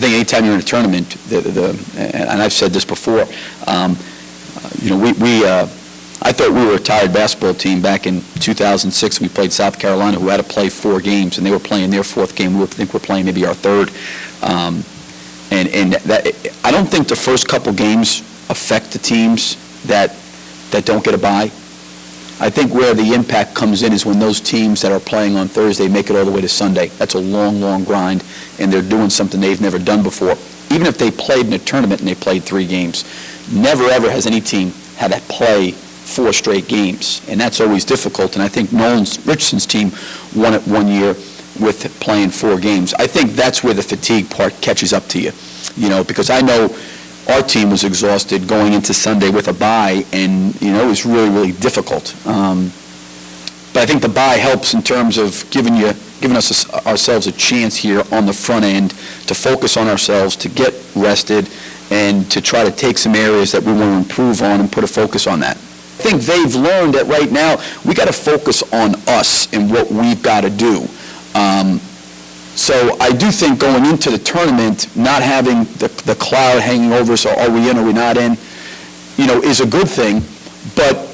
think anytime you're in a tournament, and I've said this before, I thought we were a tired basketball team back in 2006. We played South Carolina, who had to play 4 games, and they were playing their 4th game. We think we're playing maybe our 3rd. I don't think the first couple games affect the teams that don't get a bye. I think where the impact comes in is when those teams that are playing on Thursday make it all the way to Sunday. That's a long, long grind, and they're doing something they've never done before. Even if they played in a tournament and they played 3 games, never ever has any team had to play 4 straight games, and that's always difficult. And I think Nolan Richardson's team won it one year with playing 4 games. I think that's where the fatigue part catches up to you, because I know our team was exhausted going into Sunday with a bye, and it was really, really difficult. But I think the bye helps in terms of giving ourselves a chance here on the front end to focus on ourselves, to get rested, and to try to take some areas that we want to improve on and put a focus on that. I think they've learned that right now we got to focus on us and what we've got to do. So I do think going into the tournament, not having the cloud hanging over us, are we in or are we not in, is a good thing. But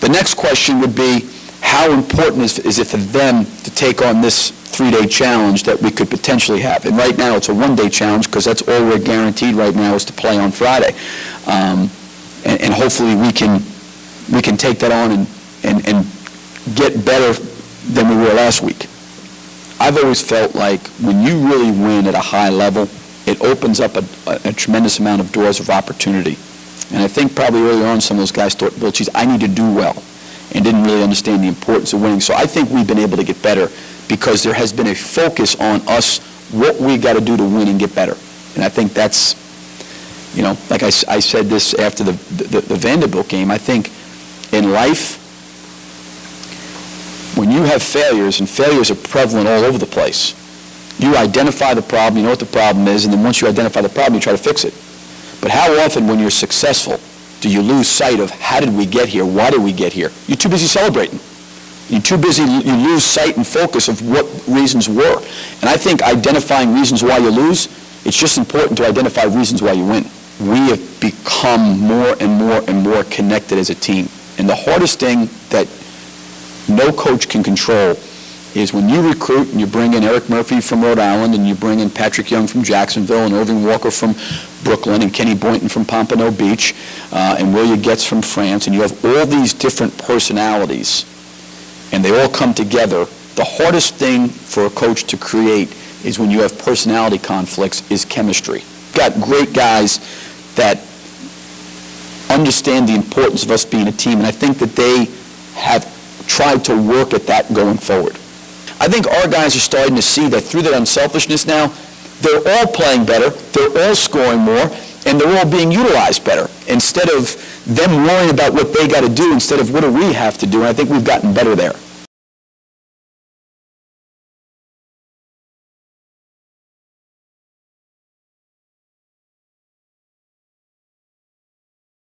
the next question would be, how important is it for them to take on this 3-day challenge that we could potentially have? And right now it's a 1-day challenge because that's all we're guaranteed right now is to play on Friday. And hopefully we can take that on and get better than we were last week. I've always felt like when you really win at a high level, it opens up a tremendous amount of doors of opportunity. And I think probably earlier on some of those guys thought, well, geez, I need to do well, and didn't really understand the importance of winning. So I think we've been able to get better because there has been a focus on us, what we got to do to win and get better. And I think that's, like I said this after the Vanderbilt game, I think in life, when you have failures, and failures are prevalent all over the place, you identify the problem, you know what the problem is, and then once you identify the problem, you try to fix it. But how often when you're successful do you lose sight of how did we get here, why did we get here? You're too busy celebrating. You're too busy, you lose sight and focus of what reasons were. And I think identifying reasons why you lose, it's just important to identify reasons why you win. We have become more and more and more connected as a team. And the hardest thing that no coach can control is when you recruit and you bring in Eric Murphy from Rhode Island and you bring in Patrick Young from Jacksonville and Irving Walker from Brooklyn and Kenny Boynton from Pompano Beach and William Getz from France, and you have all these different personalities and they all come together. The hardest thing for a coach to create is when you have personality conflicts is chemistry. You've got great guys that understand the importance of us being a team, and I think that they have tried to work at that going forward. I think our guys are starting to see that through that unselfishness now, they're all playing better, they're all scoring more, and they're all being utilized better. Instead of them worrying about what they got to do, instead of what do we have to do, and I think we've gotten better there.